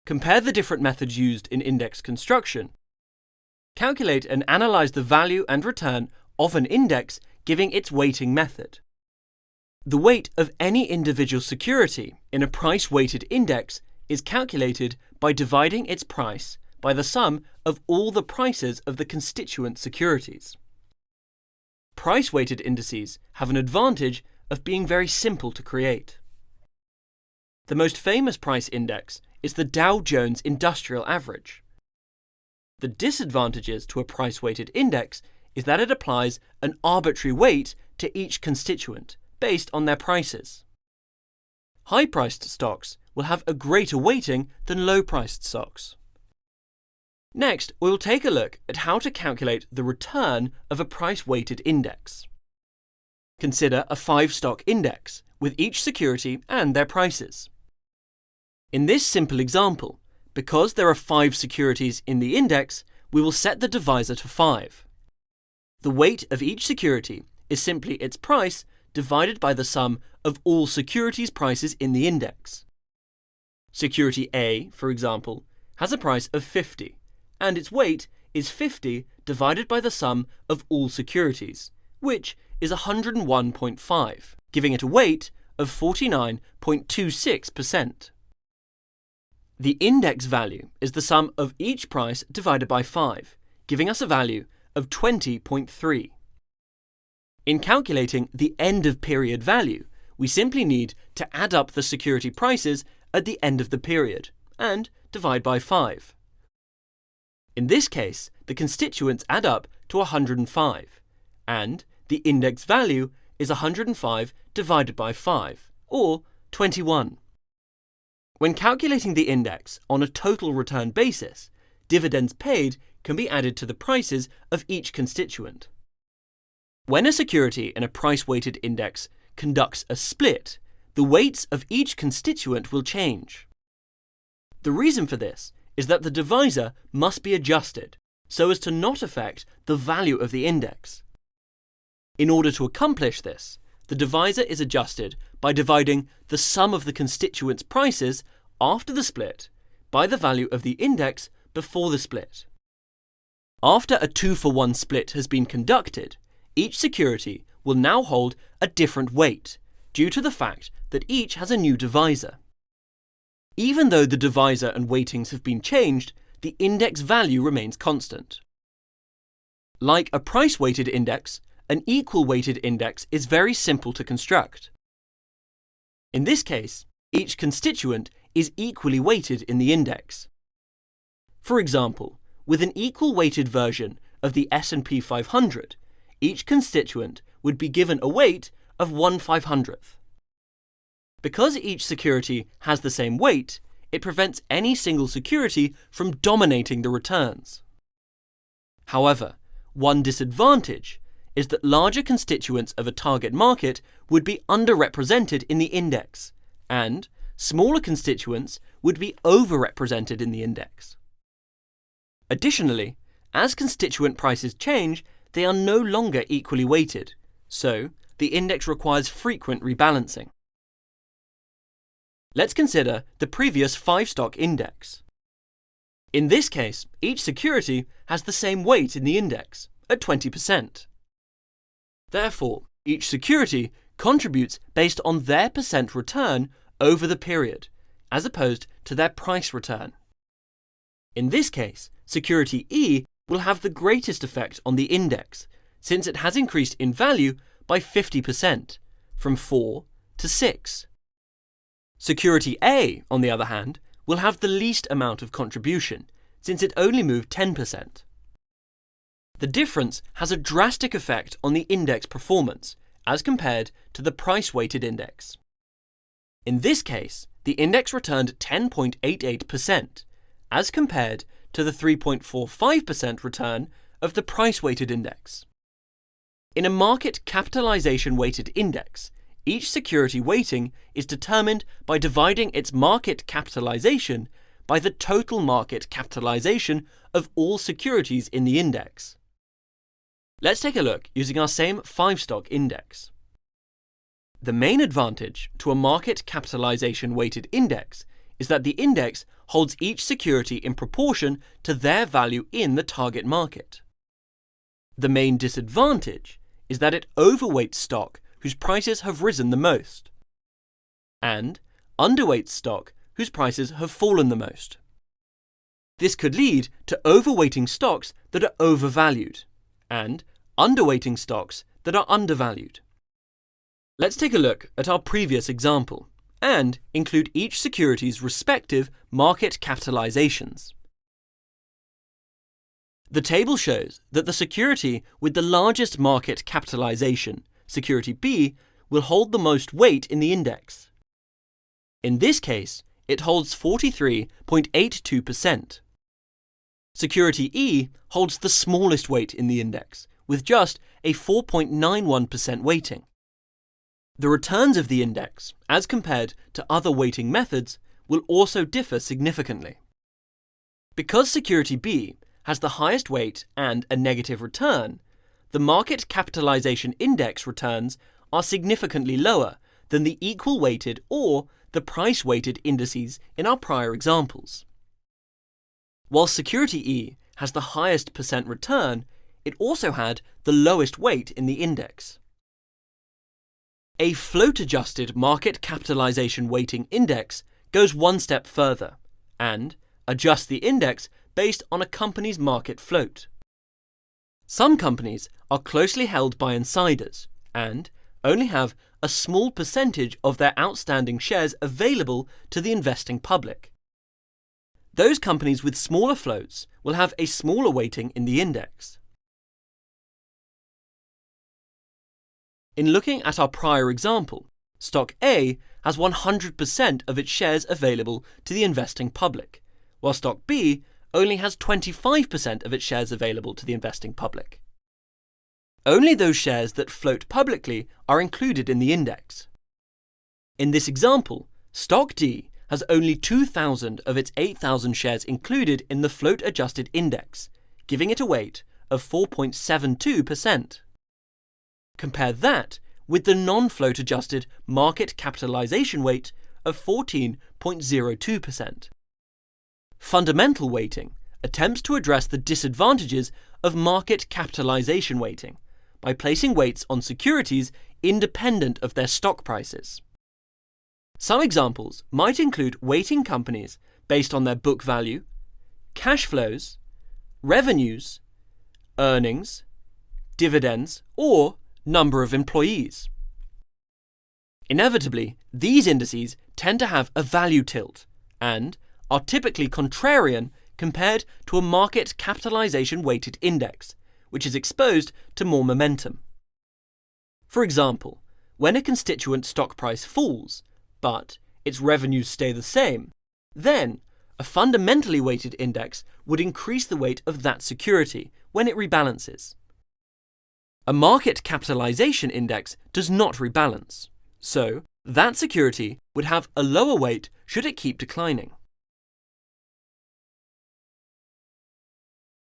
compare the different methods used in index construction. Calculate and analyze the value and return of an index giving its weighting method. The weight of any individual security in a price-weighted index is calculated by dividing its price by the sum of all the prices of the constituent securities. Price-weighted indices have an advantage of being very simple to create. The most famous price index is the Dow Jones Industrial Average. The disadvantages to a price-weighted index is that it applies an arbitrary weight to each constituent based on their prices. High-priced stocks will have a greater weighting than low-priced stocks. Next, we will take a look at how to calculate the return of a price-weighted index. Consider a 5-stock index with each security and their prices. In this simple example, because there are 5 securities in the index, we will set the divisor to 5. The weight of each security is simply its price divided by the sum of all securities' prices in the index. Security A, for example, has a price of 50, and its weight is 50 divided by the sum of all securities, which is 101.5, giving it a weight of 49.26%. The index value is the sum of each price divided by 5, giving us a value of 20.3. In calculating the end-of-period value, we simply need to add up the security prices at the end of the period and divide by 5. In this case, the constituents add up to 105, and the index value is 105 divided by 5, or 21. When calculating the index on a total return basis, dividends paid can be added to the prices of each constituent. When a security in a price-weighted index conducts a split, the weights of each constituent will change. The reason for this is that the divisor must be adjusted so as to not affect the value of the index. In order to accomplish this, the divisor is adjusted by dividing the sum of the constituents' prices after the split by the value of the index before the split. After a 2-for-1 split has been conducted, each security will now hold a different weight due to the fact that each has a new divisor. Even though the divisor and weightings have been changed, the index value remains constant. Like a price-weighted index, an equal-weighted index is very simple to construct. In this case, each constituent is equally weighted in the index. For example, with an equal-weighted version of the S&P 500, each constituent would be given a weight of 1/500th. Because each security has the same weight, it prevents any single security from dominating the returns. However, one disadvantage is that larger constituents of a target market would be underrepresented in the index, and smaller constituents would be overrepresented in the index. Additionally, as constituent prices change, they are no longer equally weighted, so the index requires frequent rebalancing. Let's consider the previous 5-stock index. In this case, each security has the same weight in the index, at 20%. Therefore, each security contributes based on their percent return over the period, as opposed to their price return. In this case, security E will have the greatest effect on the index, since it has increased in value by 50%, from 4 to 6. Security A, on the other hand, will have the least amount of contribution, since it only moved 10%. The difference has a drastic effect on the index performance, as compared to the price-weighted index. In this case, the index returned 10.88%, as compared to the 3.45% return of the price-weighted index. In a market capitalization-weighted index, each security weighting is determined by dividing its market capitalization by the total market capitalization of all securities in the index. Let's take a look using our same 5-stock index. The main advantage to a market capitalization weighted index is that the index holds each security in proportion to their value in the target market. The main disadvantage is that it overweights stock whose prices have risen the most, and underweights stock whose prices have fallen the most. This could lead to overweighting stocks that are overvalued and underweighting stocks that are undervalued. Let's take a look at our previous example and include each security's respective market capitalizations. The table shows that the security with the largest market capitalization, security B, will hold the most weight in the index. In this case, it holds 43.82%. Security E holds the smallest weight in the index, with just a 4.91% weighting. The returns of the index, as compared to other weighting methods, will also differ significantly. Because security B has the highest weight and a negative return, the market capitalization index returns are significantly lower than the equal-weighted or the price-weighted indices in our prior examples. While security E has the highest percent return, it also had the lowest weight in the index. A float-adjusted market capitalization weighting index goes one step further and adjusts the index based on a company's market float. Some companies are closely held by insiders and only have a small percentage of their outstanding shares available to the investing public. Those companies with smaller floats will have a smaller weighting in the index. In looking at our prior example, stock A has 100% of its shares available to the investing public, while stock B only has 25% of its shares available to the investing public. Only those shares that float publicly are included in the index. In this example, stock D has only 2,000 of its 8,000 shares included in the float-adjusted index, giving it a weight of 4.72%. Compare that with the non-float adjusted market capitalization weight of 14.02%. Fundamental weighting attempts to address the disadvantages of market capitalization weighting by placing weights on securities independent of their stock prices. Some examples might include weighting companies based on their book value, cash flows, revenues, earnings, dividends, or number of employees. Inevitably, these indices tend to have a value tilt and are typically contrarian compared to a market capitalization weighted index, which is exposed to more momentum. For example, when a constituent stock price falls, but its revenues stay the same, then a fundamentally weighted index would increase the weight of that security when it rebalances. A market capitalization index does not rebalance, so that security would have a lower weight should it keep declining.